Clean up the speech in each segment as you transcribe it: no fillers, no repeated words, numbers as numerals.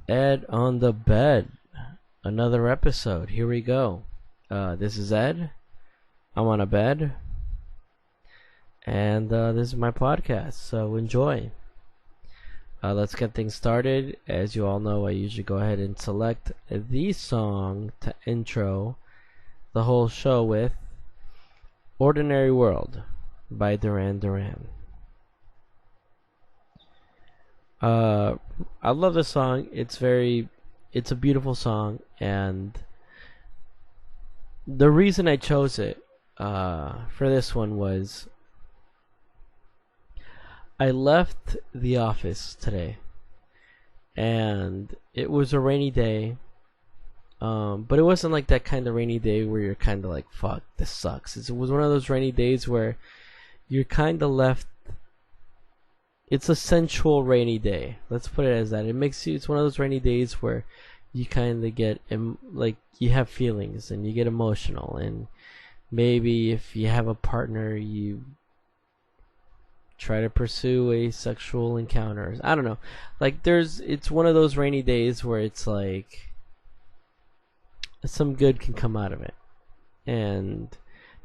Ed on the bed. Another episode. Here we go. This is Ed. I'm on a bed. And this is my podcast. So enjoy. Let's get things started. As you all know, I usually go ahead and select the song to intro the whole show with Ordinary World by Duran Duran. I love this song. It's a beautiful song, and the reason I chose it for this one was I left the office today, and it was a rainy day, but it wasn't like that kind of rainy day where you're kind of like, fuck, this sucks. It was one of those rainy days where you're kind of left. It's a sensual rainy day. Let's put it as that. It's one of those rainy days where you kind of get, like, you have feelings and you get emotional. And maybe if you have a partner, you try to pursue a sexual encounter. I don't know. Like, it's one of those rainy days where it's like, some good can come out of it. And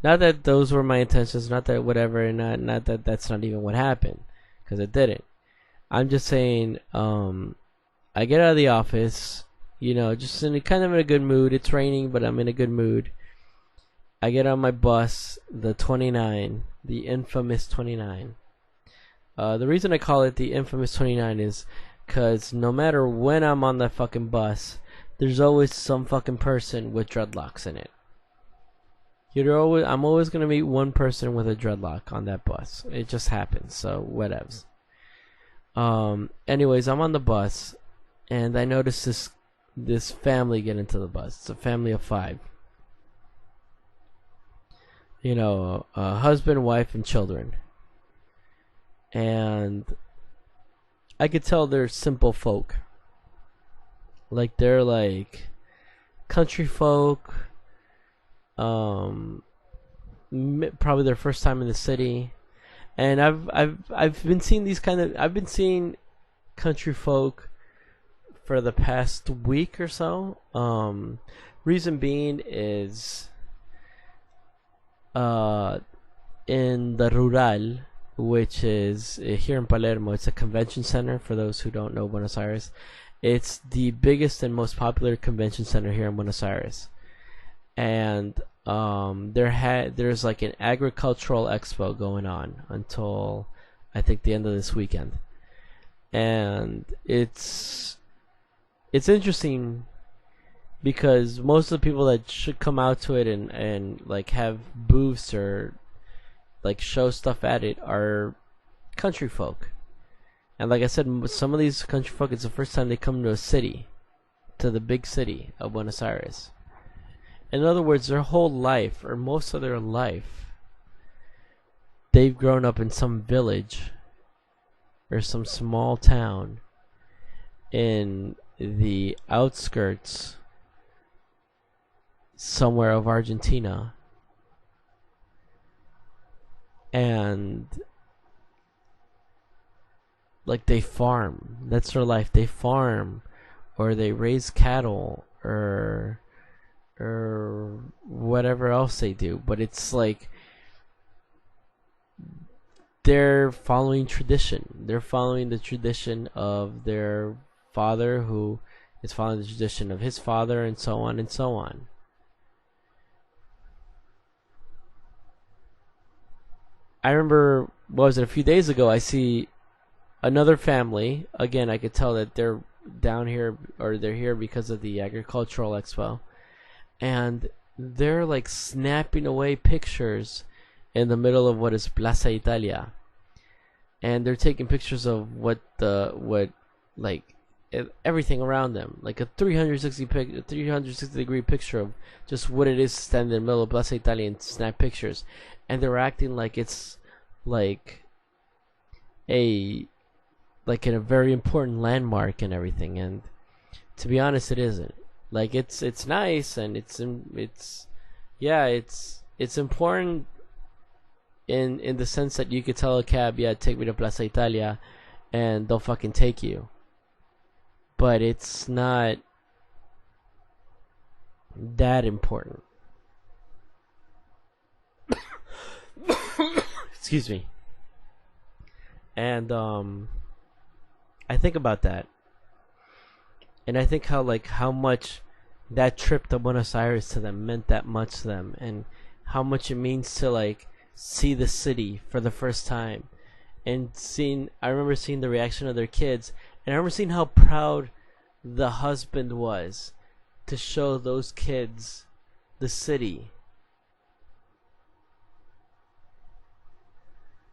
not that those were my intentions, not that whatever, and not that that's not even what happened. Because it didn't. I'm just saying, I get out of the office, just in a good mood. It's raining, but I'm in a good mood. I get on my bus, the 29, the infamous 29. The reason I call it the infamous 29 is because no matter when I'm on that fucking bus, there's always some fucking person with dreadlocks in it. I'm always gonna meet one person with a dreadlock on that bus. It just happens. So whatevs. Anyways, I'm on the bus, and I notice this family get into the bus. It's a family of 5. A husband, wife, and children. And I could tell they're simple folk. Like they're like country folk. Probably their first time in the city, and I've been seeing I've been seeing country folk for the past week or so. Reason being is in the Rural, which is here in Palermo. It's a convention center. For those who don't know Buenos Aires, it's the biggest and most popular convention center here in Buenos Aires. And there's like an agricultural expo going on until I think the end of this weekend, and it's interesting because most of the people that should come out to it and like have booths or like show stuff at it are country folk. And like I said, some of these country folk, it's the first time they come to a city, to the big city of Buenos Aires. In other words, their whole life, or most of their life, they've grown up in some village or some small town in the outskirts somewhere of Argentina. And like they farm. That's their life. They farm, or they raise cattle, or whatever else they do. But it's like they're following tradition. They're following the tradition of their father, who is following the tradition of his father, and so on and so on. I remember, a few days ago, I see another family. Again, I could tell that they're down here, or they're here because of the agricultural expo. And they're like snapping away pictures in the middle of what is Plaza Italia, and they're taking pictures of everything around them, like a 360 degree picture of just what it is standing in the middle of Plaza Italia and snap pictures, and they're acting like it's like in a very important landmark and everything. And to be honest, it isn't. Like it's nice, and it's important in the sense that you could tell a cab, yeah, take me to Plaza Italia, and they'll fucking take you. but it's not that important. Excuse me. And I think about that, and I think how much that trip to Buenos Aires to them meant that much to them, and how much it means to see the city for the first time, and I remember seeing the reaction of their kids, and I remember seeing how proud the husband was to show those kids the city.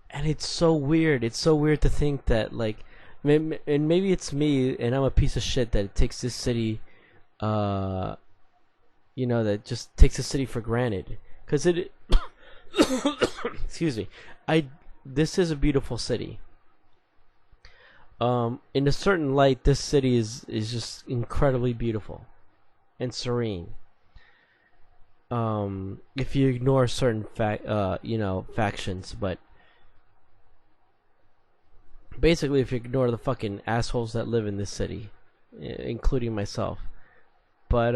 And it's so weird. It's so weird to think that and maybe it's me, and I'm a piece of shit that it takes this city, that just takes the city for granted. Because it, excuse me, this is a beautiful city. In a certain light, this city is just incredibly beautiful and serene. If you ignore certain factions, but basically, if you ignore the fucking assholes that live in this city, including myself. But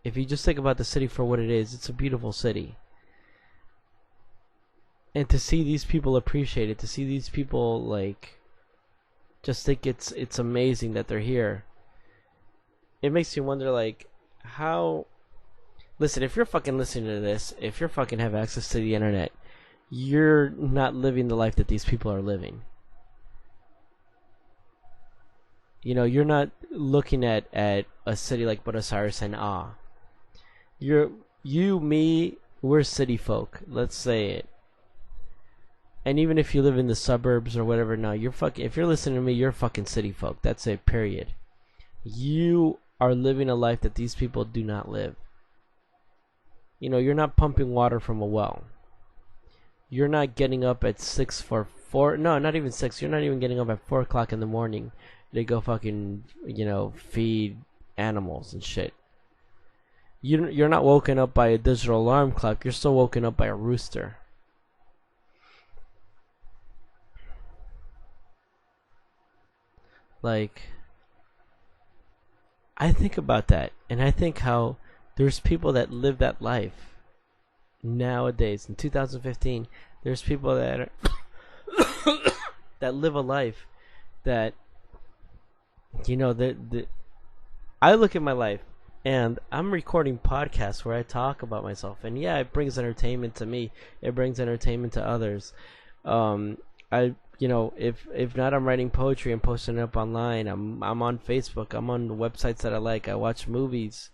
if you just think about the city for what it is, it's a beautiful city. And to see these people appreciate it, to see these people just think it's amazing that they're here, it makes you wonder how. Listen, if you're fucking listening to this, if you're fucking have access to the internet, you're not living the life that these people are living. You're not looking at a city like Buenos Aires and me, we're city folk. Let's say it. And even if you live in the suburbs or whatever, no, if you're listening to me, you're fucking city folk. That's it, period. You are living a life that these people do not live. You're not pumping water from a well. You're not getting up at 6 for 4. No, not even 6. You're not even getting up at 4 o'clock in the morning to go fucking, feed animals and shit. You're not woken up by a digital alarm clock. You're still woken up by a rooster. I think about that, and I think how there's people that live that life. Nowadays, in 2015, there's people that are that live a life that I look at my life, and I'm recording podcasts where I talk about myself, and yeah, it brings entertainment to me. It brings entertainment to others. If not, I'm writing poetry and posting it up online. I'm on Facebook. I'm on websites that I like. I watch movies.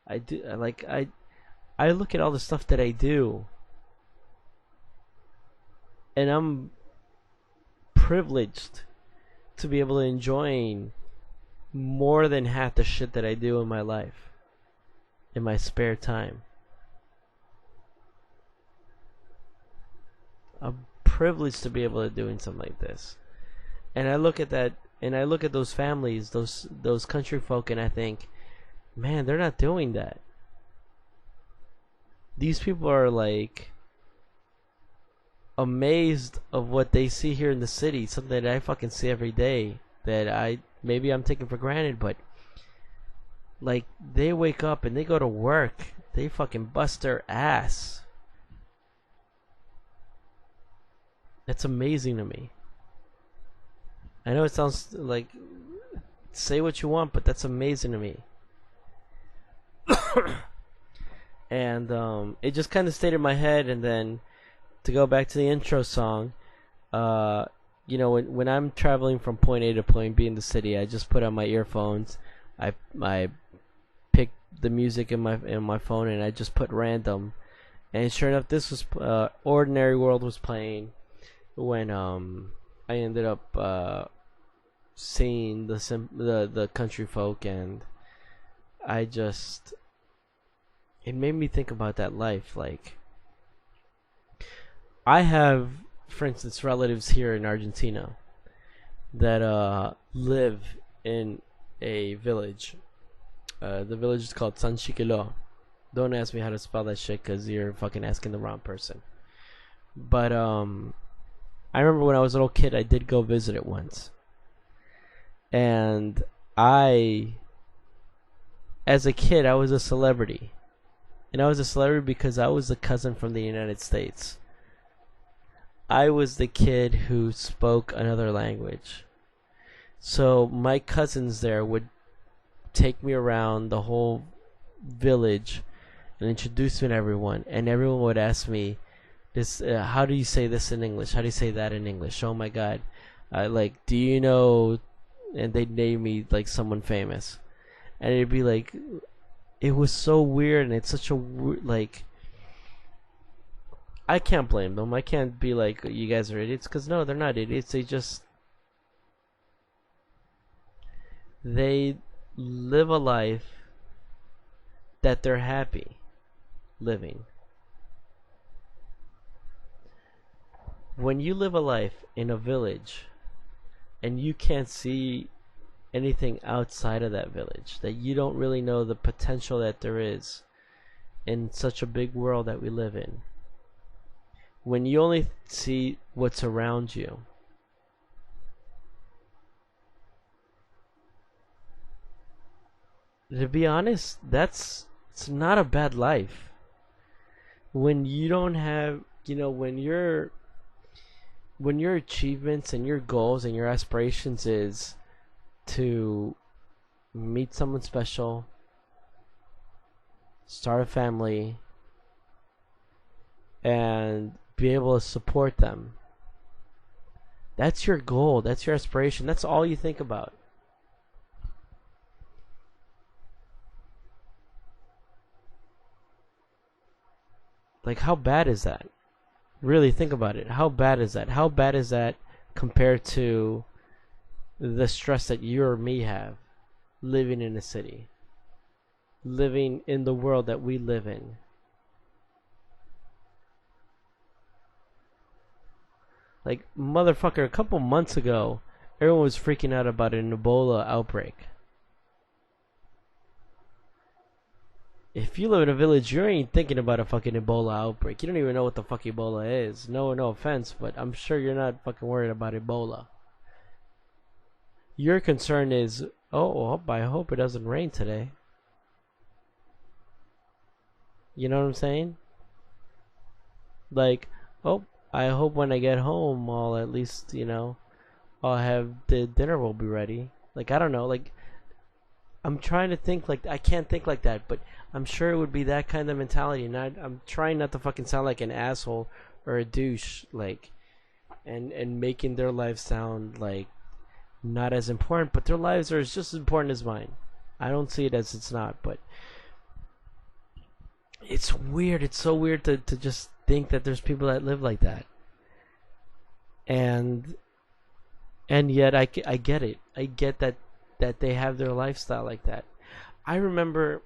I look at all the stuff that I do, and I'm privileged to be able to enjoy more than half the shit that I do in my life, in my spare time. I'm privileged to be able to doing something like this, and I look at that, and I look at those families, those country folk, and I think, man, they're not doing that. These people are amazed of what they see here in the city, something that I fucking see every day that maybe I'm taking for granted, but they wake up and they go to work, they fucking bust their ass. That's amazing to me. I know it sounds say what you want, but that's amazing to me. And it just kind of stayed in my head. And then to go back to the intro song, when I'm traveling from point A to point B in the city, I just put on my earphones. I pick the music in my phone, and I just put random. And sure enough, this was Ordinary World was playing when I ended up seeing the country folk, and it made me think about that life. I have, for instance, relatives here in Argentina that live in a village. The village is called San Chiquilo. Don't ask me how to spell that shit, because you're fucking asking the wrong person. But I remember when I was a little kid, I did go visit it once. And I, as a kid, I was a celebrity. And I was a celebrity because I was a cousin from the United States. I was the kid who spoke another language. So my cousins there would take me around the whole village and introduce me to everyone. And everyone would ask me, "This, how do you say this in English? How do you say that in English? Oh my God. Like, do you know," and they'd name me like someone famous. And it'd be like, it was so weird, and it's such a like, I can't blame them. I can't be like, you guys are idiots, because no, they're not idiots. They live a life that they're happy living. When you live a life in a village and you can't see anything outside of that village, that you don't really know the potential that there is in such a big world that we live in, when you only see what's around you, to be honest, it's not a bad life. When you don't have, when your achievements and your goals and your aspirations is to meet someone special, start a family, and be able to support them. That's your goal. That's your aspiration. That's all you think about. Like, how bad is that? Really think about it. How bad is that? How bad is that compared to the stress that you or me have living in a city, living in the world that we live in? Like, motherfucker, a couple months ago, everyone was freaking out about an Ebola outbreak. If you live in a village, you ain't thinking about a fucking Ebola outbreak. You don't even know what the fuck Ebola is. No offense, but I'm sure you're not fucking worried about Ebola. Your concern is, oh, I hope it doesn't rain today. You know what I'm saying? Like, oh, I hope when I get home, I'll at least, I'll have the dinner will be ready. Like, I don't know. Like, I'm trying to think like, I can't think like that, but I'm sure it would be that kind of mentality. And I'm trying not to fucking sound like an asshole or a douche, like, and making their lives sound like not as important, but their lives are just as important as mine. I don't see it as it's not, but it's weird. It's so weird to just think that there's people that live like that. And yet I get it. I get that they have their lifestyle like that. I remember,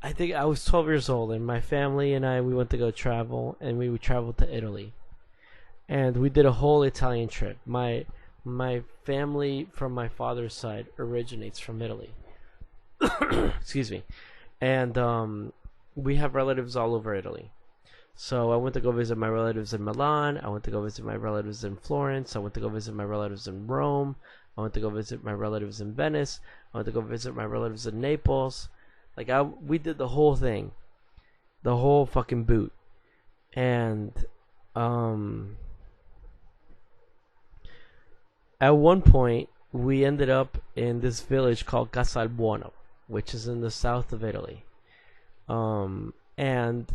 I think I was 12 years old, and my family and we went to go travel, and we would travel to Italy. And we did a whole Italian trip. My family from my father's side originates from Italy. Excuse me. And we have relatives all over Italy. So I went to go visit my relatives in Milan. I went to go visit my relatives in Florence. I went to go visit my relatives in Rome. I went to go visit my relatives in Venice. I went to go visit my relatives in Naples. Like, we did the whole thing. The whole fucking boot. And at one point, we ended up in this village called Casalbuono, which is in the south of Italy. And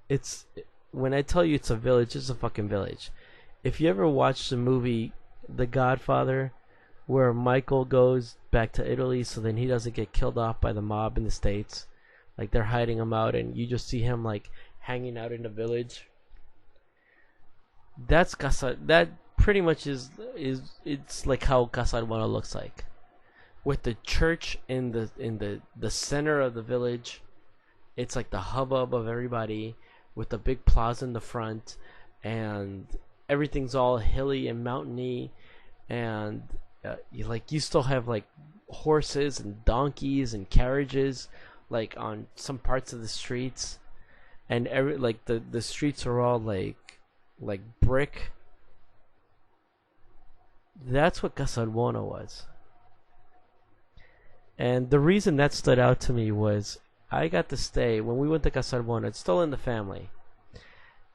it's, when I tell you it's a village, it's a fucking village. If you ever watched the movie The Godfather, where Michael goes back to Italy so then he doesn't get killed off by the mob in the States, like they're hiding him out, and you just see him like hanging out in the village. That's Casa. That pretty much is it's like how Casalbuono looks like, with the church in the center of the village. It's like the hubbub of everybody, with the big plaza in the front, and everything's all hilly and mountainy, and you still have like horses and donkeys and carriages like on some parts of the streets, and the streets are all like brick, That's what Casalbuono was. And the reason that stood out to me was I got to stay when we went to Casalbuono. It's still in the family,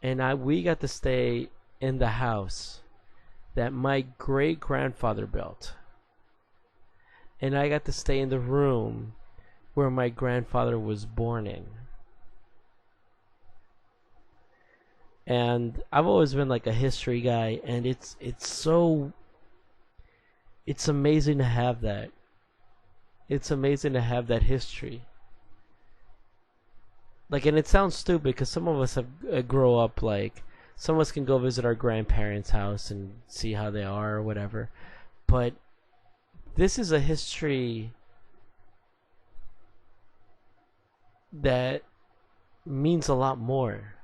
and we got to stay in the house that my great grandfather built, and I got to stay in the room where my grandfather was born in. And I've always been like a history guy, and it's amazing to have that. It's amazing to have that history. Like, and it sounds stupid because some of us have grow up like some of us can go visit our grandparents' house and see how they are or whatever, but this is a history that means a lot more.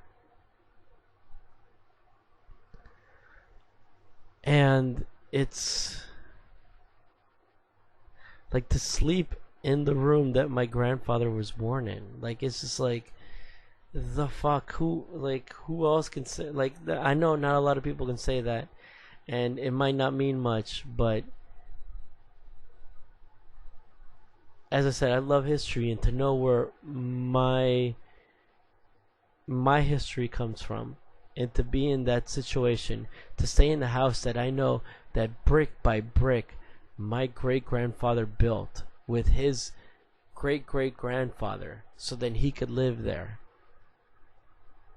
And it's like to sleep in the room that my grandfather was born in. Like, it's just like, the fuck, who else can say, like, I know not a lot of people can say that, and it might not mean much, but as I said, I love history, and to know where my history comes from, and to be in that situation, to stay in the house that I know that brick by brick my great grandfather built with his great great grandfather, so then he could live there.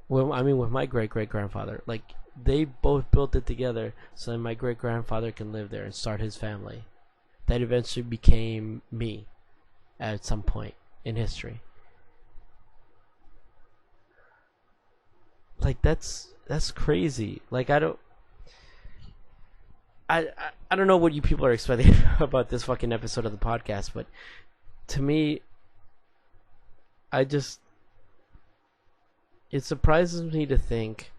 Well, I mean, with my great great grandfather, like, they both built it together, so then my great grandfather can live there and start his family. That eventually became me at some point in history. Like, that's crazy. Like, I don't know what you people are expecting about this fucking episode of the podcast, but to me, it surprises me to think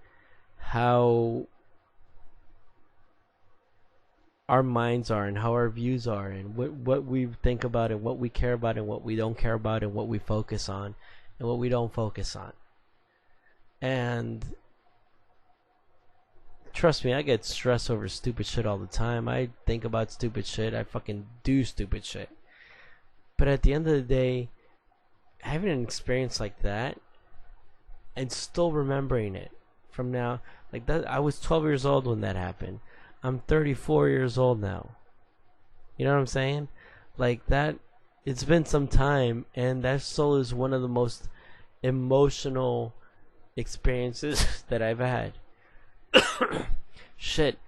how our minds are and how our views are and what we think about and what we care about and what we don't care about and what we focus on and what we don't focus on. And trust me, I get stressed over stupid shit all the time. I think about stupid shit. I fucking do stupid shit. But at the end of the day, having an experience like that and still remembering it from now, like that, I was 12 years old when that happened. I'm 34 years old now. You know what I'm saying? Like that, it's been some time, and that still is one of the most emotional experiences that I've had. Shit,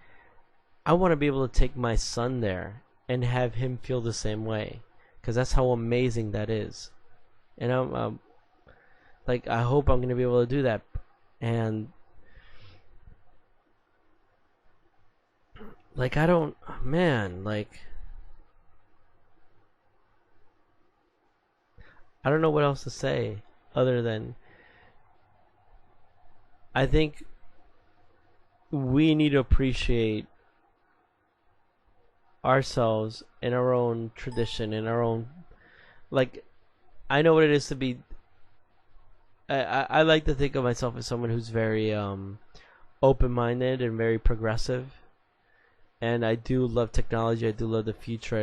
I want to be able to take my son there and have him feel the same way, because that's how amazing that is. And I'm like, I hope I'm gonna be able to do that. And like, I don't, man, like, I don't know what else to say other than I think we need to appreciate ourselves and our own tradition and our own, like, I know what it is to be. I like to think of myself as someone who's very open-minded and very progressive, and I do love technology. I do love the future.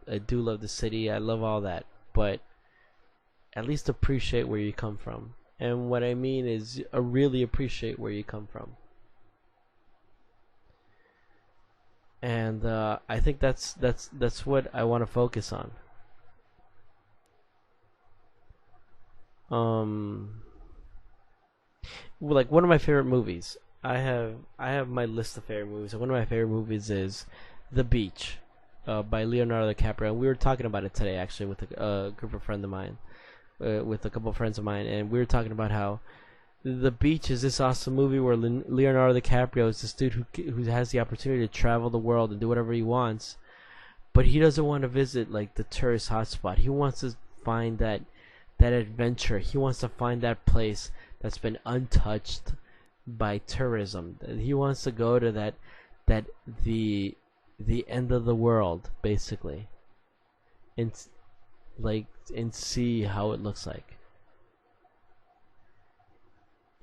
I do love the city. I love all that, but at least appreciate where you come from. And what I mean is, really appreciate where you come from. And I think that's what I want to focus on. Like, one of my favorite movies. I have my list of favorite movies. And one of my favorite movies is The Beach, by Leonardo DiCaprio. And we were talking about it today, actually, with a group of friends of mine, with a couple of friends of mine, and we were talking about how The Beach is this awesome movie where Leonardo DiCaprio is this dude who has the opportunity to travel the world and do whatever he wants, but he doesn't want to visit like the tourist hotspot. He wants to find that adventure. He wants to find that place that's been untouched by tourism. He wants to go to that the end of the world, basically, and see how it looks like.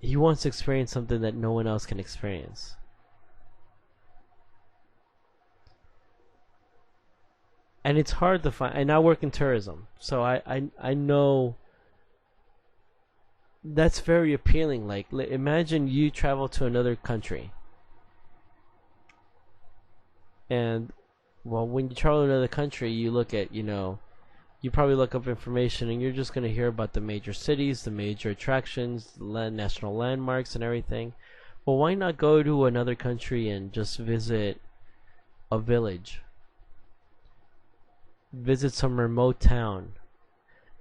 He wants to experience something that no one else can experience. and it's hard to find. And I work in tourism, so I know that's very appealing. Like, imagine you travel to another country, and well, when you travel to another country, you look at, you probably look up information, and you're just gonna hear about the major cities, the major attractions, the national landmarks, and everything. Well, why not go to another country and just visit a village, visit some remote town,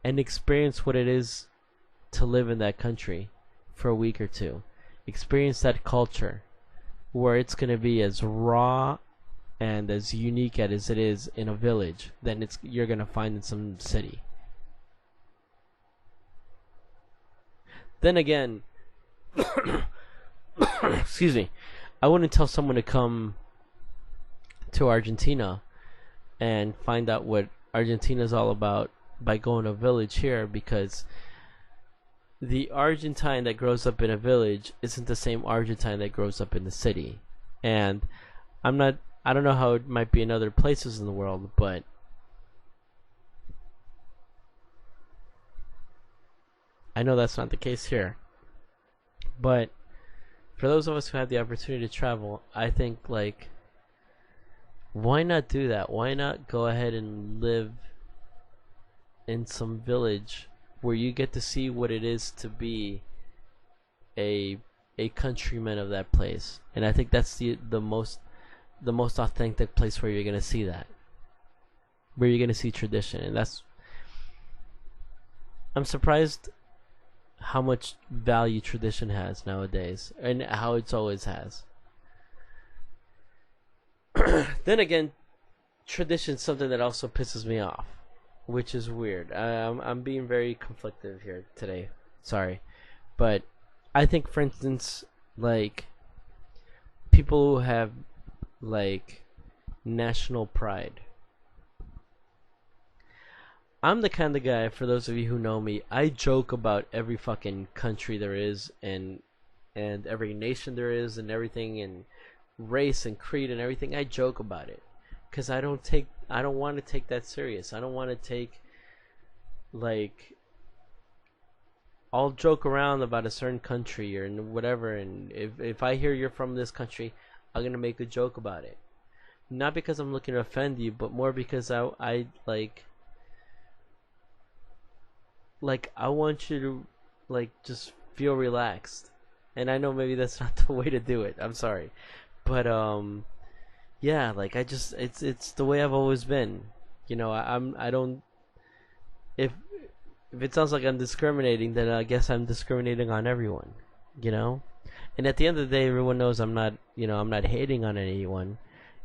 and experience what it is to live in that country for a week or two. Experience that culture, where it's going to be as raw and as unique as it is in a village than you're going to find in some city. Then again, excuse me, I wouldn't tell someone to come to Argentina and find out what Argentina is all about by going to a village here, because the Argentine that grows up in a village isn't the same Argentine that grows up in the city. And I don't know how it might be in other places in the world, but I know that's not the case here. But for those of us who have the opportunity to travel, I think, like, why not do that? Why not go ahead and live in some village where you get to see what it is to be a countryman of that place? And I think that's the most authentic place where you're gonna see that, where you're gonna see tradition. And I'm surprised how much value tradition has nowadays, and how it's always has. Then again, tradition's something that also pisses me off, which is weird. I'm being very conflicted here today. Sorry. But I think, for instance, like, people who have, like, national pride. I'm the kind of guy, for those of you who know me, I joke about every fucking country there is, and every nation there is, and everything, and race and creed and everything. I joke about it because I don't want to take that serious. I don't want to take, like, I'll joke around about a certain country or whatever, and if I hear you're from this country, I'm gonna make a joke about it. Not because I'm looking to offend you, but more because I I want you to, like, just feel relaxed. And I know maybe that's not the way to do it. I'm sorry. But yeah, like, it's the way I've always been. I don't, if it sounds like I'm discriminating, then I guess I'm discriminating on everyone, And at the end of the day, everyone knows I'm not hating on anyone.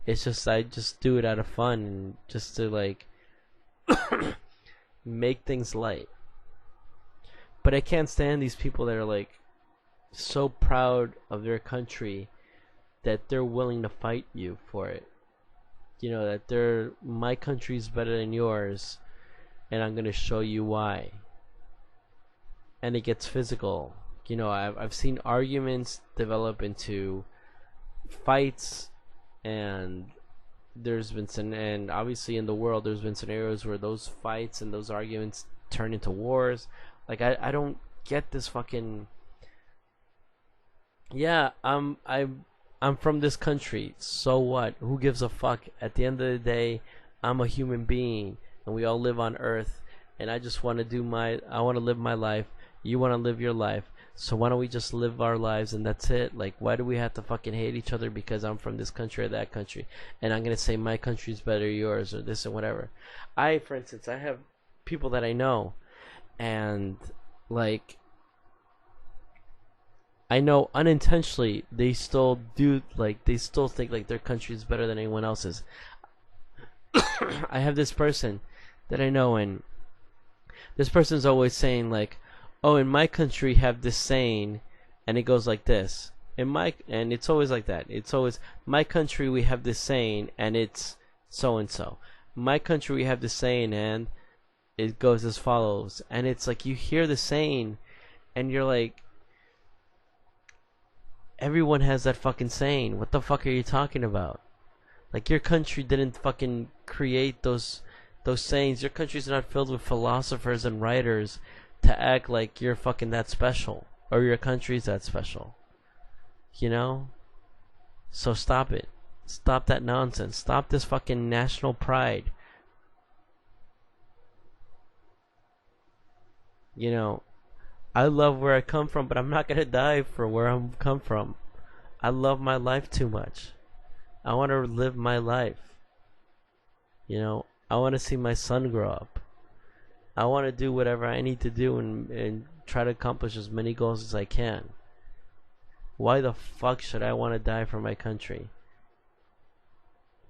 It's just, I just do it out of fun, and just to, like, make things light. But I can't stand these people that are, like, so proud of their country that they're willing to fight you for it. That my country's better than yours, and I'm gonna show you why. And it gets physical. I've seen arguments develop into fights, and and obviously in the world there's been scenarios where those fights and those arguments turn into wars. Like, I don't get this fucking, yeah, I'm from this country, so what? Who gives a fuck? At the end of the day, I'm a human being, and we all live on Earth, and I just want to I want to live my life. You want to live your life, so why don't we just live our lives, and that's it? Like, why do we have to fucking hate each other because I'm from this country or that country, and I'm gonna say my country's better than yours, or this and whatever? For instance, I have people that I know, and, like, I know unintentionally they still do, like, they still think like their country is better than anyone else's. I have this person that I know, and this person's always saying, like, oh, in my country have this saying, and it goes like this. And it's always like that. It's always, my country we have this saying, and it's so and so. My country we have this saying, and it goes as follows. And it's like, you hear the saying, and you're like, everyone has that fucking saying. What the fuck are you talking about? Like, your country didn't fucking create those those sayings. Your country's not filled with philosophers and writers to act like you're fucking that special or your country's that special. You know? So stop it. Stop that nonsense. Stop this fucking national pride. You know, I love where I come from, but I'm not gonna die for where I'm come from. I love my life too much. I want to live my life. You know, I want to see my son grow up. I want to do whatever I need to do and try to accomplish as many goals as I can. Why the fuck should I want to die for my country?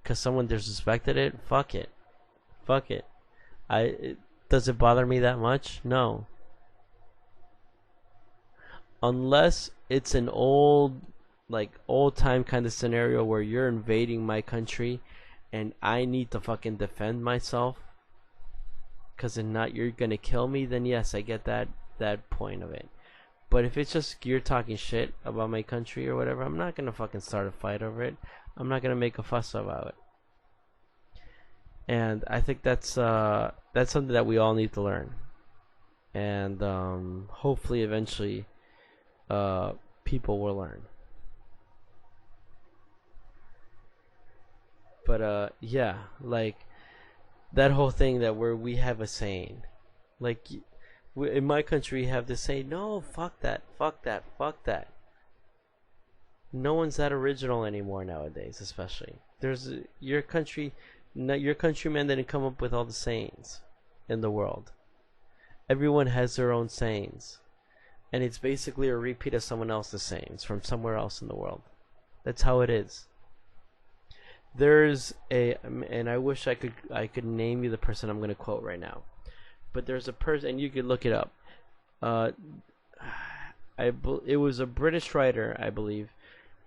Because someone disrespected it? Fuck it. Fuck it. Does it bother me that much? No. Unless it's an old time kind of scenario where you're invading my country and I need to fucking defend myself because if not you're gonna kill me, then yes, I get that point of it. But if it's just you're talking shit about my country or whatever, I'm not gonna fucking start a fight over it. I'm not gonna make a fuss about it. And I think that's something that we all need to learn. And hopefully eventually people will learn. But yeah, like that whole thing that where we have a saying, like in my country we have this saying, no, fuck that, fuck that, fuck that. No one's that original anymore nowadays, especially. Your countryman didn't come up with all the sayings in the world. Everyone has their own sayings, and it's basically a repeat of someone else's sayings from somewhere else in the world. That's how it is. And I wish I could name you the person I'm going to quote right now, but there's a person, and you could look it up. It was a British writer, I believe,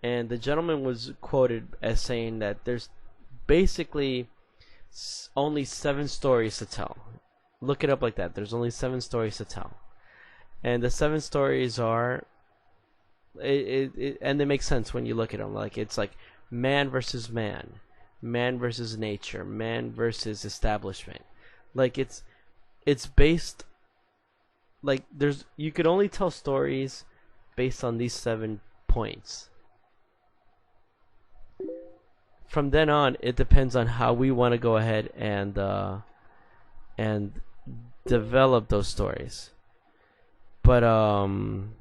and the gentleman was quoted as saying that there's basically only 7 stories to tell. Look it up like that. There's only 7 stories to tell, and the 7 stories are, and they make sense when you look at them. Like it's like man versus man, man versus nature, man versus establishment. Like it's based, like you could only tell stories based on these 7 points. From then on, it depends on how we want to go ahead and develop those stories. But 1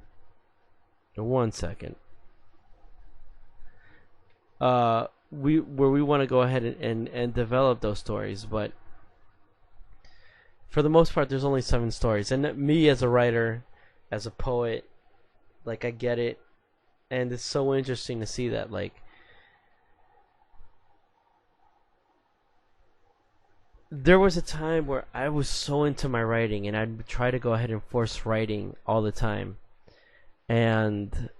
second. We want to go ahead and develop those stories, but for the most part there's only 7 stories. And me as a writer, as a poet, like I get it, and it's so interesting to see that. Like there was a time where I was so into my writing and I'd try to go ahead and force writing all the time, and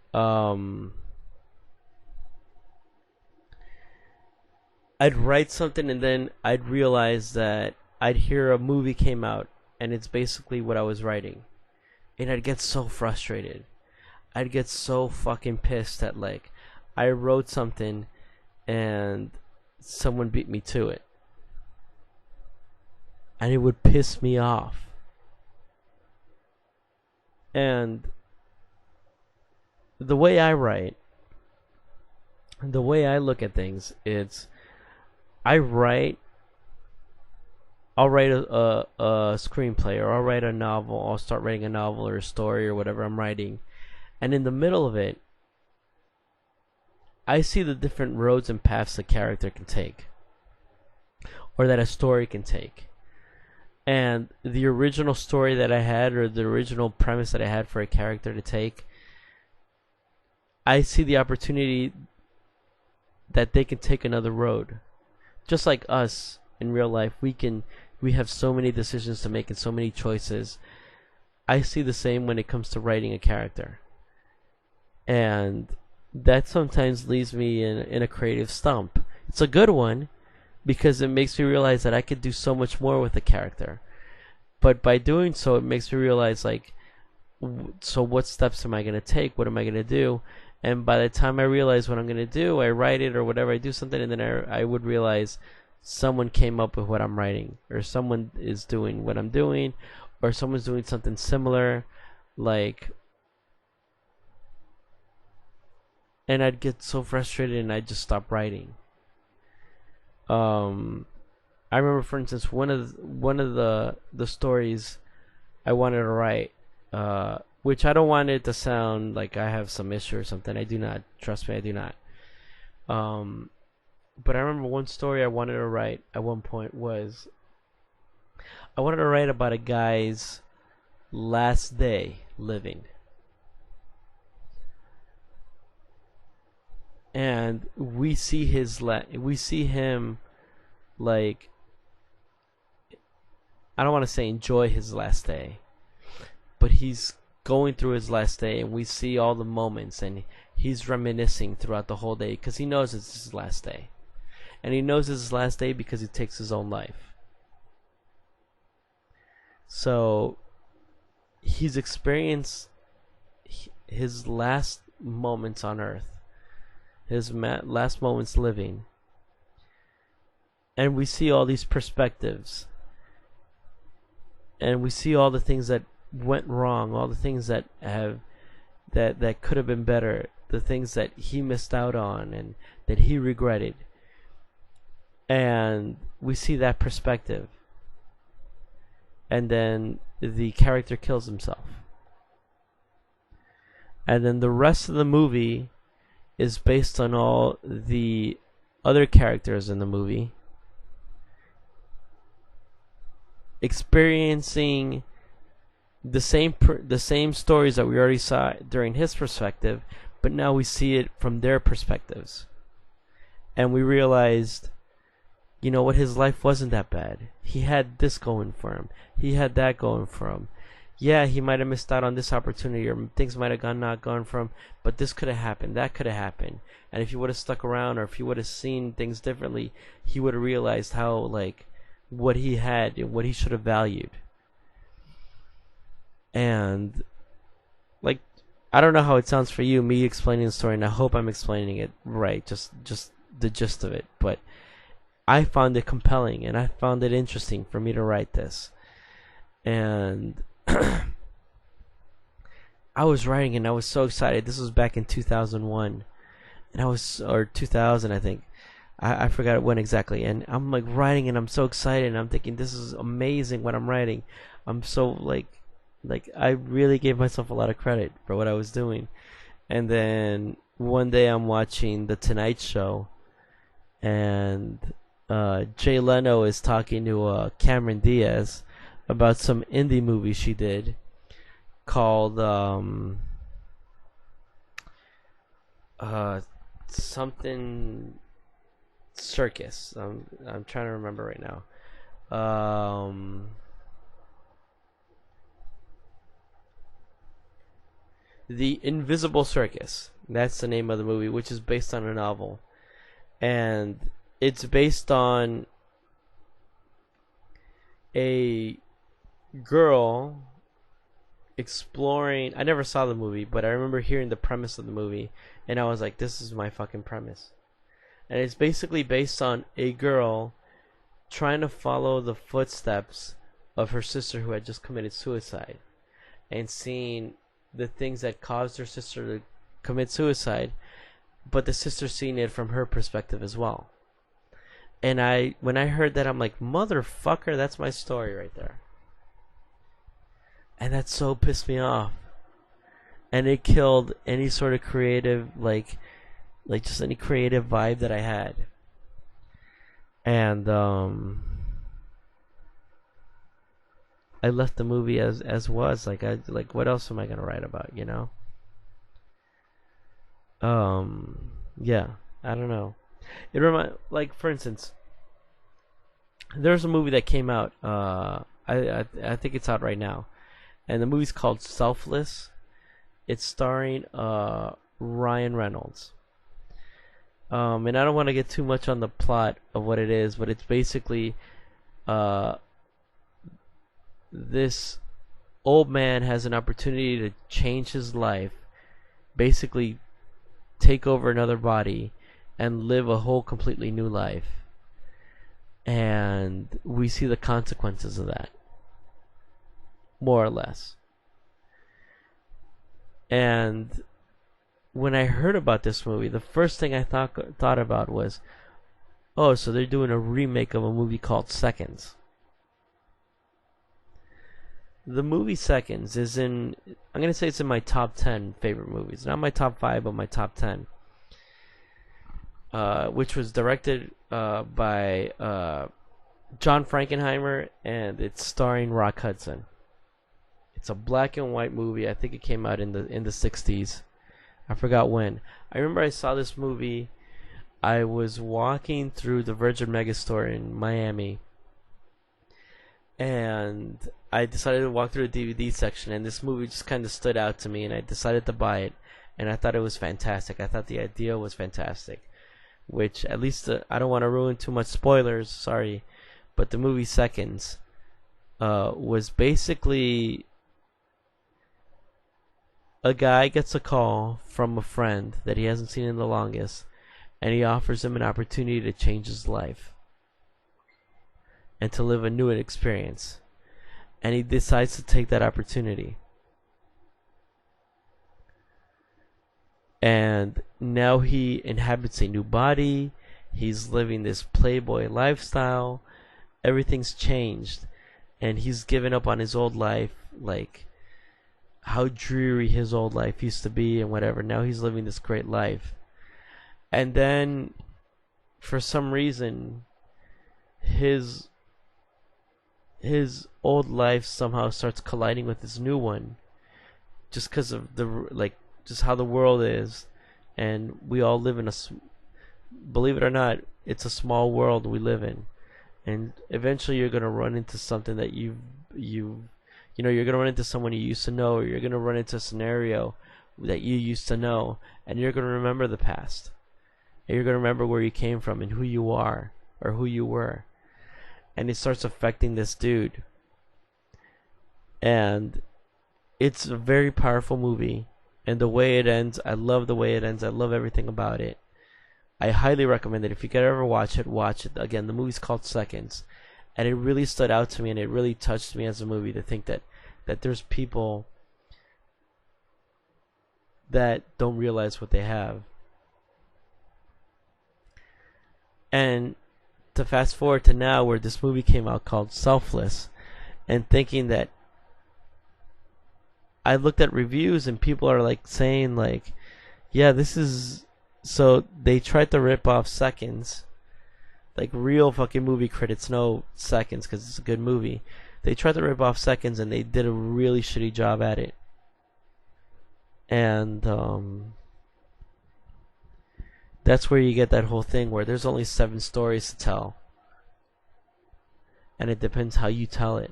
I'd write something and then I'd realize that I'd hear a movie came out and it's basically what I was writing, and I'd get so frustrated. I'd get so fucking pissed that like I wrote something and someone beat me to it, and it would piss me off. And the way I write, the way I look at things, I'll write a screenplay, or I'll write a novel. I'll start writing a novel or a story or whatever I'm writing, and in the middle of it, I see the different roads and paths a character can take, or that a story can take. And the original story that I had, or the original premise that I had for a character to take, I see the opportunity that they can take another road. Just like us in real life, we have so many decisions to make and so many choices. I see the same when it comes to writing a character. And that sometimes leaves me in a creative stump. It's a good one, because it makes me realize that I could do so much more with the character. But by doing so, it makes me realize, like, so what steps am I going to take? What am I going to do? And by the time I realize what I'm going to do, I write it or whatever, I do something, and then I would realize, someone came up with what I'm writing, or someone is doing what I'm doing, or someone's doing something similar, like, and I'd get so frustrated and I'd just stop writing. I remember, for instance, one of the stories I wanted to write, which I don't want it to sound like I have some issue or something. I do not. Trust me, I do not. But I remember one story I wanted to write at one point was I wanted to write about a guy's last day living. And we see him, like, I don't want to say enjoy his last day, but he's going through his last day, and we see all the moments, and he's reminiscing throughout the whole day because he knows it's his last day. And he knows it's his last day because he takes his own life. So he's experienced his last moments on earth, his last moments living, and we see all these perspectives, and we see all the things that went wrong, all the things that could have been better, the things that he missed out on and that he regretted, and we see that perspective, and then the character kills himself, and then the rest of the movie is based on all the other characters in the movie experiencing the same stories that we already saw during his perspective, but now we see it from their perspectives, and we realized, you know what, his life wasn't that bad. He had this going for him. He had that going for him. Yeah, he might have missed out on this opportunity, or things might have not gone for him, but this could have happened, that could have happened. And if he would have stuck around, or if he would have seen things differently, he would have realized how, like, what he had and what he should have valued. And, like, I don't know how it sounds for you, me explaining the story, and I hope I'm explaining it right, just the gist of it. But I found it compelling, and I found it interesting for me to write this. And I was writing, and I was so excited. This was back in 2001, and or 2000, I think. I forgot when exactly. And I'm like writing, and I'm so excited, and I'm thinking, this is amazing what I'm writing. I'm so like I really gave myself a lot of credit for what I was doing. And then one day I'm watching The Tonight Show, and Jay Leno is talking to Cameron Diaz about some indie movie she did called something circus. I'm trying to remember right now. The Invisible Circus. That's the name of the movie, which is based on a novel, and it's based on a girl exploring. I never saw the movie, but I remember hearing the premise of the movie, and I was like, this is my fucking premise. And it's basically based on a girl trying to follow the footsteps of her sister who had just committed suicide, and seeing the things that caused her sister to commit suicide, but the sister seeing it from her perspective as well. And when I heard that, I'm like, motherfucker, that's my story right there. And that so pissed me off. And it killed any sort of creative, like just any creative vibe that I had. And I left the movie as was. Like, what else am I gonna write about, you know? Yeah, I don't know. It like, for instance, there's a movie that came out. I think it's out right now, and the movie's called Selfless. It's starring Ryan Reynolds. And I don't want to get too much on the plot of what it is, but it's basically this old man has an opportunity to change his life, basically take over another body and live a whole completely new life. and we see the consequences of that, more or less. And when I heard about this movie, the first thing I thought about was, oh, so they're doing a remake of a movie called Seconds. The movie Seconds is I'm going to say it's in my top 10 favorite movies. Not my top 5, but my top 10. Which was directed by John Frankenheimer, and it's starring Rock Hudson. It's a black and white movie. I think it came out in the 60s. I forgot when. I remember I saw this movie. I was walking through the Virgin Megastore in Miami, and I decided to walk through the DVD section, and this movie just kind of stood out to me, and I decided to buy it, and I thought it was fantastic. I thought the idea was fantastic, which at least I don't want to ruin too much spoilers, sorry, but the movie Seconds was basically a guy gets a call from a friend that he hasn't seen in the longest, and he offers him an opportunity to change his life and to live a new experience. And he decides to take that opportunity. And now he inhabits a new body. He's living this playboy lifestyle. Everything's changed. And he's given up on his old life, like how dreary his old life used to be and whatever. Now he's living this great life. And then, for some reason, his old life somehow starts colliding with his new one, just because of just how the world is, and we all live in believe it or not, it's a small world we live in, and eventually you're gonna run into something that you're gonna run into someone you used to know, or you're gonna run into a scenario that you used to know, and you're gonna remember the past, and you're gonna remember where you came from and who you are or who you were. And it starts affecting this dude. And it's a very powerful movie. And the way it ends, I love the way it ends. I love everything about it. I highly recommend it. If you could ever watch it, watch it. Again, the movie's called Seconds. And it really stood out to me, and it really touched me as a movie to think that there's people that don't realize what they have. And to fast forward to now, where this movie came out called Selfless, and thinking that I looked at reviews and people are like saying like, yeah, this is, so they tried to rip off Seconds, like real fucking movie critics know Seconds because it's a good movie. They tried to rip off Seconds and they did a really shitty job at it. And that's where you get that whole thing where there's only 7 stories to tell. And it depends how you tell it.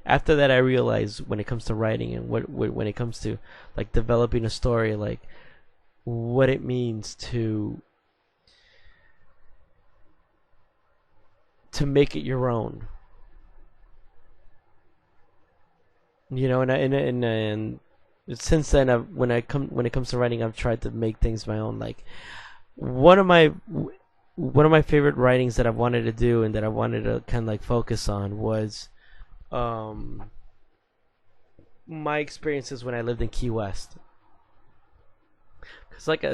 After that, I realized when it comes to writing and when it comes to like developing a story, like what it means to make it your own. You know, and since then, when it comes to writing, I've tried to make things my own. Like one of my favorite writings that I've wanted to do and that I wanted to kind of like focus on was my experiences when I lived in Key West. Because like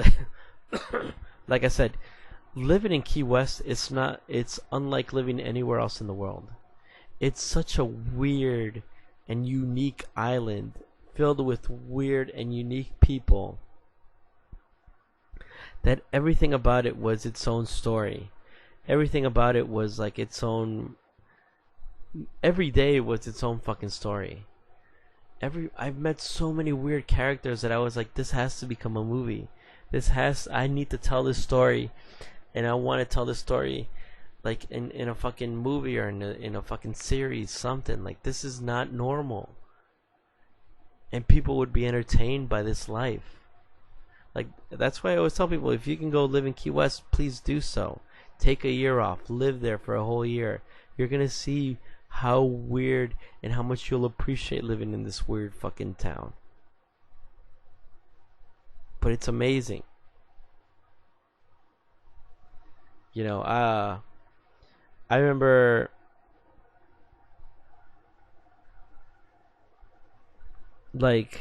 I said, living in Key West, it's unlike living anywhere else in the world. It's such a weird and unique island filled with weird and unique people that everything about it was its own story. Everything about it was like its own. Every day was its own fucking story. I've met so many weird characters that I was like, this has to become a movie. I need to tell this story, and I want to tell this story like in a fucking movie or in a fucking series, something. Like, this is not normal. And people would be entertained by this life. Like, that's why I always tell people, if you can go live in Key West, please do so. Take a year off, live there for a whole year. You're gonna see how weird and how much you'll appreciate living in this weird fucking town. But it's amazing. You know, I remember, like,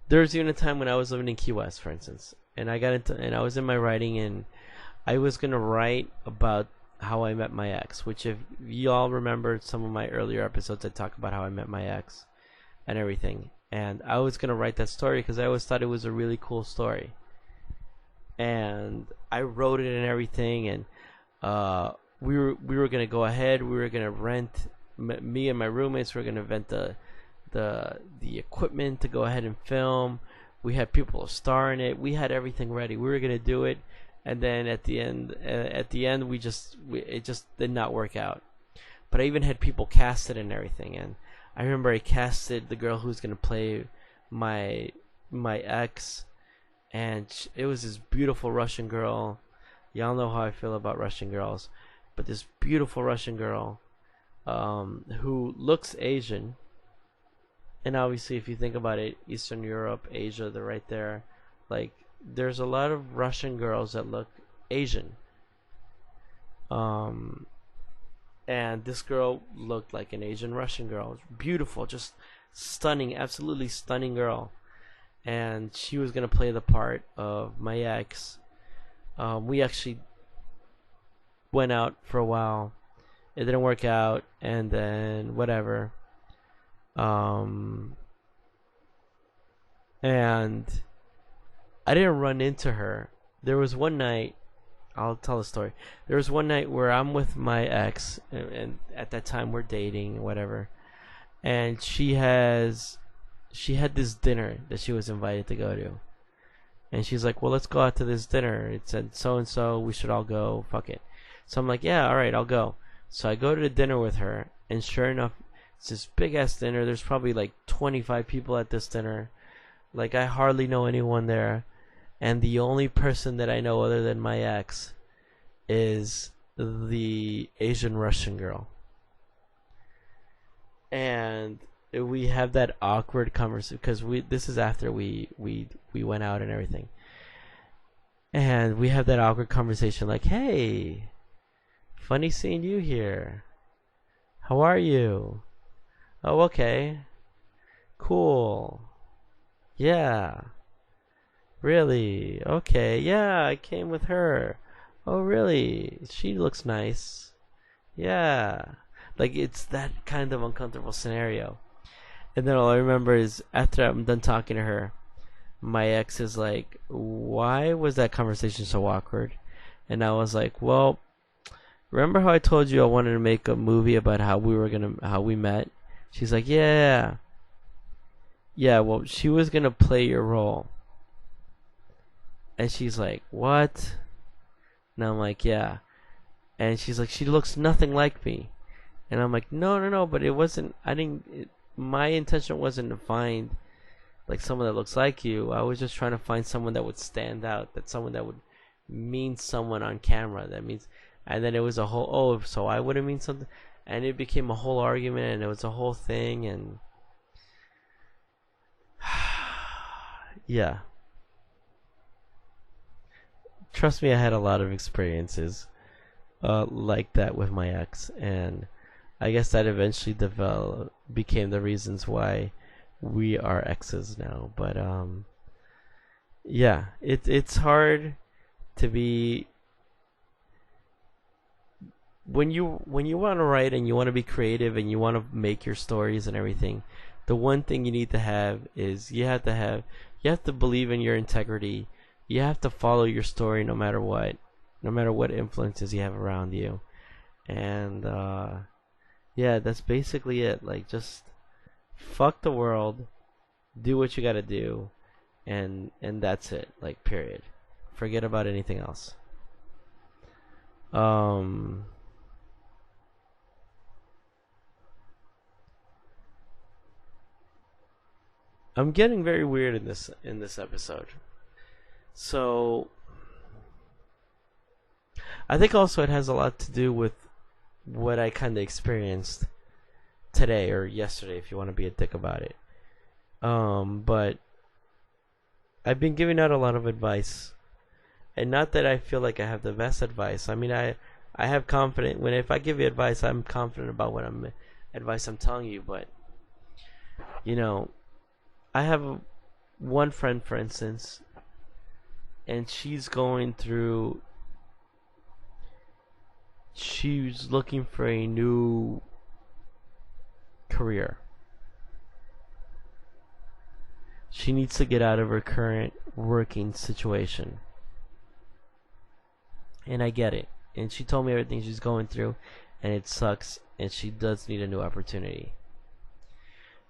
there was even a time when I was living in Key West, for instance, and I was in my writing, and I was gonna write about how I met my ex. Which, if you all remember some of my earlier episodes, I talk about how I met my ex and everything. And I was gonna write that story because I always thought it was a really cool story. And I wrote it and everything, and we were gonna go ahead. We were gonna rent. Me and my roommates were gonna rent the equipment to go ahead and film. We had people star in it. We had everything ready. We were gonna do it, and then at the end, it just did not work out. But I even had people casted and everything, and I remember I casted the girl who's gonna play my ex, and it was this beautiful Russian girl. Y'all know how I feel about Russian girls, but this beautiful Russian girl, who looks Asian. And obviously, if you think about it, Eastern Europe, Asia, they're right there. Like, there's a lot of Russian girls that look Asian. And this girl looked like an Asian Russian girl. Beautiful, just stunning, absolutely stunning girl. And she was gonna play the part of my ex. We actually went out for a while. It didn't work out, and then whatever. And I didn't run into her. There was one night, I'll tell a story. There was one night where I'm with my ex, and at that time we're dating, whatever. And she had this dinner that she was invited to go to. And she's like, well, let's go out to this dinner. It said so and so, we should all go, fuck it. So I'm like, yeah, alright, I'll go. So I go to the dinner with her, and sure enough, it's this big ass dinner. There's probably like 25 people at this dinner. Like, I hardly know anyone there. And the only person that I know other than my ex is the Asian Russian girl. And we have that awkward conversation because this is after we went out and everything. And we have that awkward conversation like, hey, funny seeing you here. How are you? Oh, okay. Cool. Yeah. Really? Okay. Yeah, I came with her. Oh, really? She looks nice. Yeah. Like, it's that kind of uncomfortable scenario. And then all I remember is after I'm done talking to her, my ex is like, why was that conversation so awkward? And I was like, well, remember how I told you I wanted to make a movie about how we met? She's like, yeah. Yeah, well, she was gonna play your role. And she's like, what? And I'm like, yeah. And she's like, she looks nothing like me. And I'm like, no, but it wasn't, my intention wasn't to find like someone that looks like you. I was just trying to find someone that would stand out, that someone that would mean someone on camera. That means, and then it was a whole, oh, so I wouldn't mean something. And it became a whole argument, and it was a whole thing, and yeah. Trust me, I had a lot of experiences like that with my ex, and I guess that eventually became the reasons why we are exes now. But yeah, it's hard to be when you want to write and you want to be creative and you want to make your stories and everything. The one thing you need to have is you have to believe in your integrity. You have to follow your story no matter what influences you have around you. And yeah, that's basically it. Like, just fuck the world, do what you gotta do, and that's it. Like, period. Forget about anything else. I'm getting very weird in this episode. So I think also it has a lot to do with what I kind of experienced today or yesterday, if you want to be a dick about it. But I've been giving out a lot of advice, and not that I feel like I have the best advice. I mean, I I have confidence when if I give you advice, I'm confident about what advice I'm telling you. But you know, I have one friend, for instance, and she's looking for a new career. She needs to get out of her current working situation. And I get it. And she told me everything she's going through, and it sucks, and she does need a new opportunity.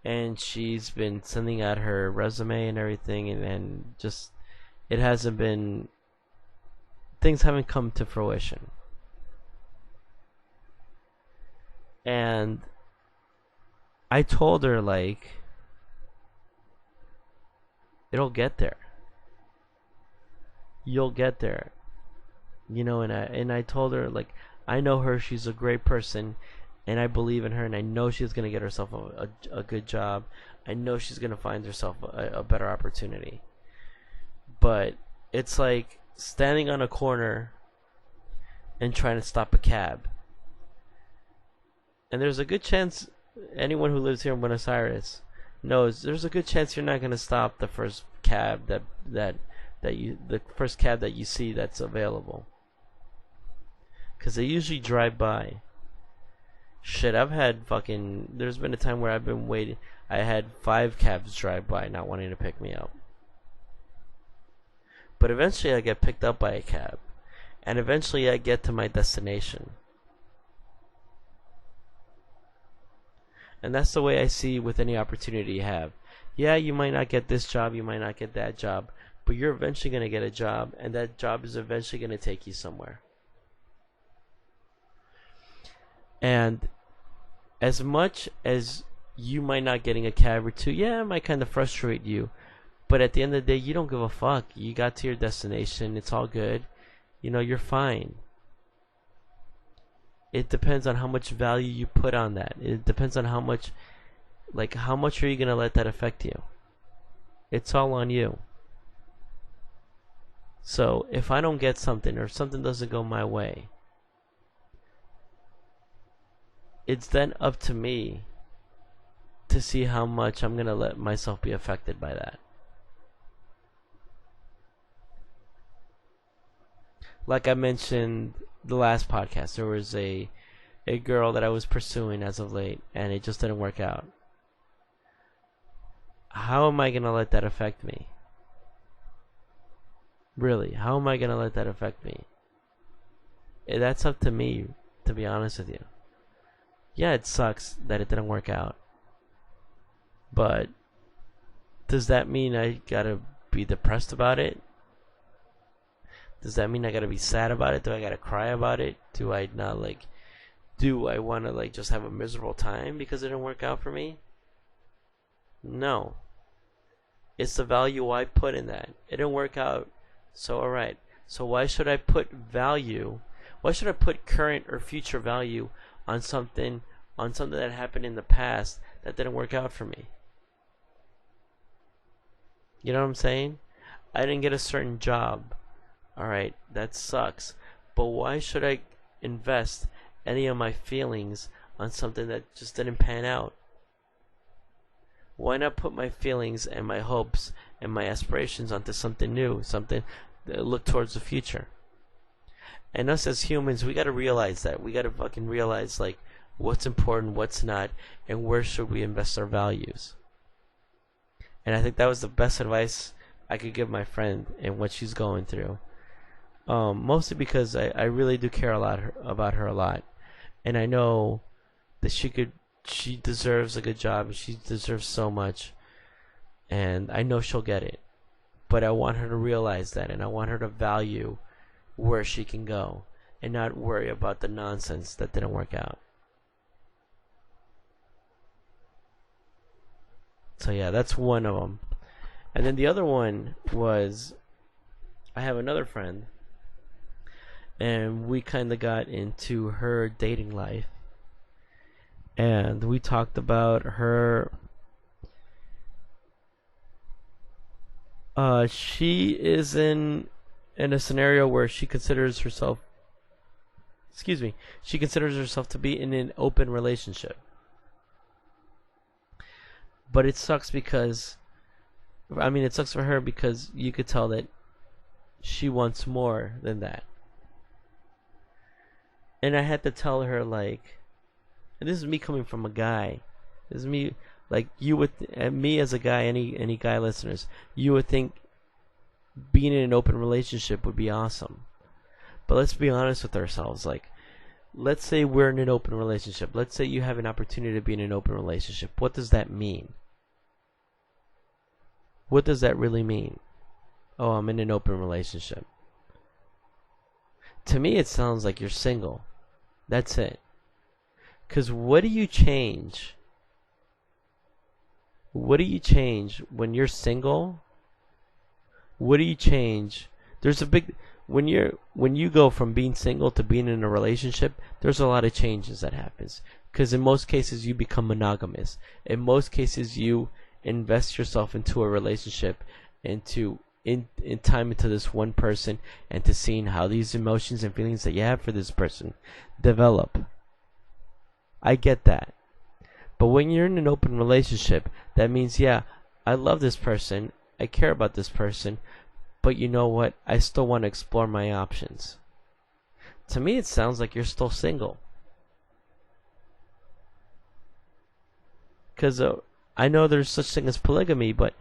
And she's been sending out her resume and everything, and just, it hasn't been, things haven't come to fruition. And I told her, like, it'll get there. You'll get there. You know, and I told her, like, I know her, she's a great person, and I believe in her, and I know she's going to get herself a good job. I know she's going to find herself a better opportunity. But it's like standing on a corner and trying to stop a cab. And there's a good chance anyone who lives here in Buenos Aires knows there's a good chance you're not going to stop the first cab the first cab that you see that's available, because they usually drive by. Shit, there's been a time where I've been waiting. I had 5 cabs drive by not wanting to pick me up. But eventually I get picked up by a cab, and eventually I get to my destination. And that's the way I see with any opportunity you have. Yeah, you might not get this job, you might not get that job, but you're eventually going to get a job, and that job is eventually going to take you somewhere. And as much as you might not getting a cab or two, yeah, it might kind of frustrate you, but at the end of the day, you don't give a fuck. You got to your destination, it's all good. You know, you're fine. It depends on how much value you put on that. It depends on how much are you going to let that affect you? It's all on you. So, if I don't get something or something doesn't go my way, it's then up to me to see how much I'm going to let myself be affected by that. Like I mentioned the last podcast, there was a girl that I was pursuing as of late, and it just didn't work out. How am I going to let that affect me? Really, how am I going to let that affect me? That's up to me, to be honest with you. Yeah, it sucks that it didn't work out. But does that mean I gotta be depressed about it? Does that mean I gotta be sad about it? Do I gotta cry about it? Do I want to just have a miserable time because it didn't work out for me? No. It's the value I put in that. It didn't work out, so alright. So why should I put current or future value on something that happened in the past that didn't work out for me? You know what I'm saying? I didn't get a certain job. Alright, that sucks. But why should I invest any of my feelings on something that just didn't pan out? Why not put my feelings and my hopes and my aspirations onto something new, something that look towards the future? And us as humans, we gotta realize that. We gotta fucking realize what's important, what's not, and where should we invest our values. And I think that was the best advice I could give my friend and what she's going through. Mostly because I really do care about her a lot, and I know that she deserves a good job, and she deserves so much, and I know she'll get it. But I want her to realize that, and I want her to value where she can go, and not worry about the nonsense that didn't work out. So yeah, that's one of them. And then the other one was, I have another friend, and we kind of got into her dating life, and we talked about her. She is in a scenario where she considers herself she considers herself to be in an open relationship. But it sucks because, it sucks for her because you could tell that she wants more than that. And I had to tell her, like, and this is me coming from a guy. This is me, like, you would, me as a guy, any guy listeners, you would think being in an open relationship would be awesome. But let's be honest with ourselves. Like, let's say we're in an open relationship. Let's say you have an opportunity to be in an open relationship. What does that mean? What does that really mean? Oh, I'm in an open relationship. To me, it sounds like you're single. That's it. Because what do you change? What do you change when you're single? What do you change? There's a big when you go from being single to being in a relationship, there's a lot of changes that happens. Because in most cases you become monogamous. In most cases you invest yourself into a relationship and in time into this one person and to seeing how these emotions and feelings that you have for this person develop. I get that. But when you're in an open relationship, that means, yeah, I love this person, I care about this person, but you know what? I still want to explore my options. To me, it sounds like you're still single. Because I know there's such thing as polygamy, but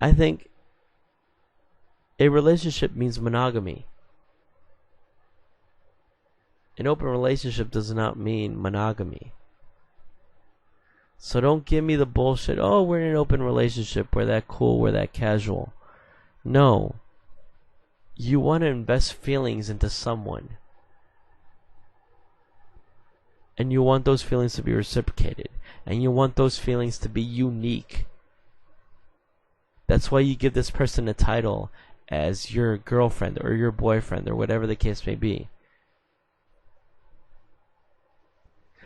I think a relationship means monogamy. An open relationship does not mean monogamy. So don't give me the bullshit, oh, we're in an open relationship, we're that cool, we're that casual. No. You want to invest feelings into someone. And you want those feelings to be reciprocated. And you want those feelings to be unique. That's why you give this person a title as your girlfriend or your boyfriend or whatever the case may be.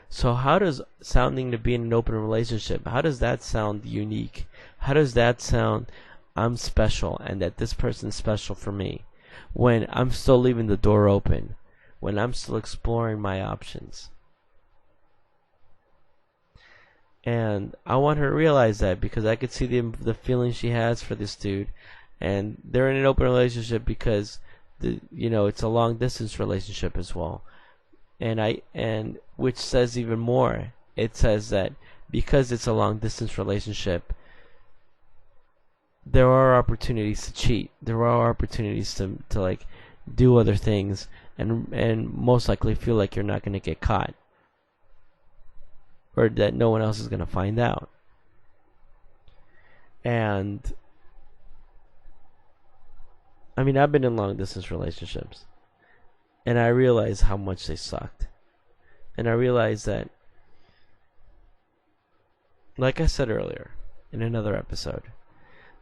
So how does sounding to be in an open relationship, how does that sound unique? How does that sound I'm special and that this person's special for me when I'm still leaving the door open, when I'm still exploring my options? And I want her to realize that because I could see the feelings she has for this dude, and they're in an open relationship because it's a long distance relationship as well. And which says even more. It says that because it's a long distance relationship, there are opportunities to cheat. There are opportunities to like do other things and most likely feel like you're not going to get caught. Or that no one else is going to find out. And I've been in long distance relationships. And I realized how much they sucked. And I realized that, like I said earlier in another episode,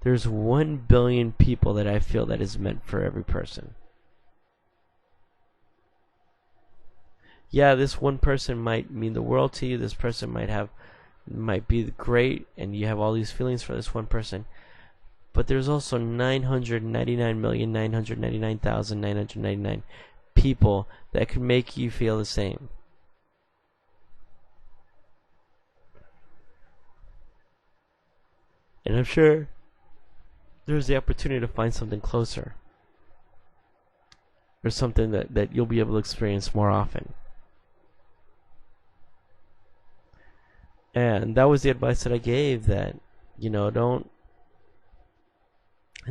there's 1 billion people that I feel that is meant for every person. Yeah, this one person might mean the world to you. This person might be great, and you have all these feelings for this one person. But there's also 999,999,999 people that could make you feel the same. And I'm sure there's the opportunity to find something closer. Or something that you'll be able to experience more often. And that was the advice that I gave, that, don't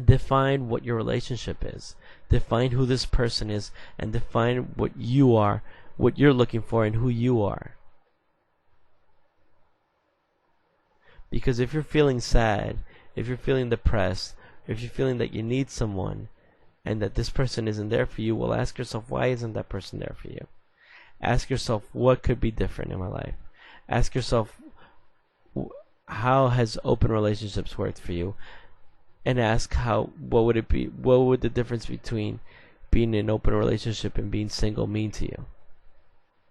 define what your relationship is. Define who this person is and define what you are, what you're looking for and who you are. Because if you're feeling sad, if you're feeling depressed, if you're feeling that you need someone and that this person isn't there for you, well, ask yourself, why isn't that person there for you? Ask yourself, what could be different in my life? Ask yourself, how has open relationships worked for you? And ask what would it be? What would the difference between being in an open relationship and being single mean to you?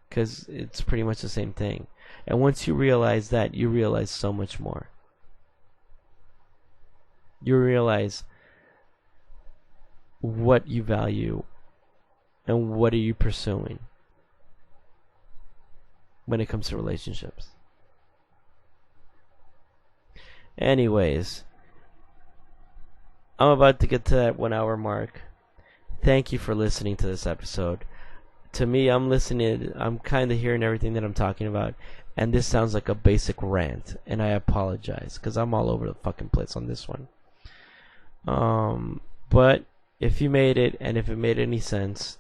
Because it's pretty much the same thing. And once you realize that, you realize so much more. You realize what you value and what are you pursuing. when it comes to relationships. Anyways, I'm about to get to that 1 hour mark. Thank you for listening to this episode. To me, I'm kind of hearing everything that I'm talking about, and this sounds like a basic rant, and I apologize, because I'm all over the fucking place on this one. But if you made it, and if it made any sense,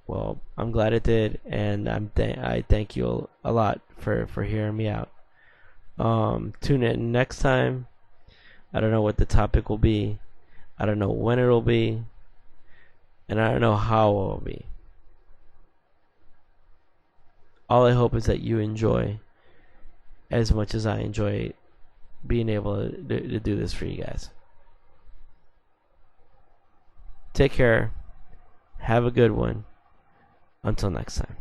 well, I'm glad it did, and I thank you a lot for hearing me out. Tune in next time. I don't know what the topic will be. I don't know when it'll be, and I don't know how it will be. All I hope is that you enjoy as much as I enjoy being able to do this for you guys. Take care. Have a good one. Until next time.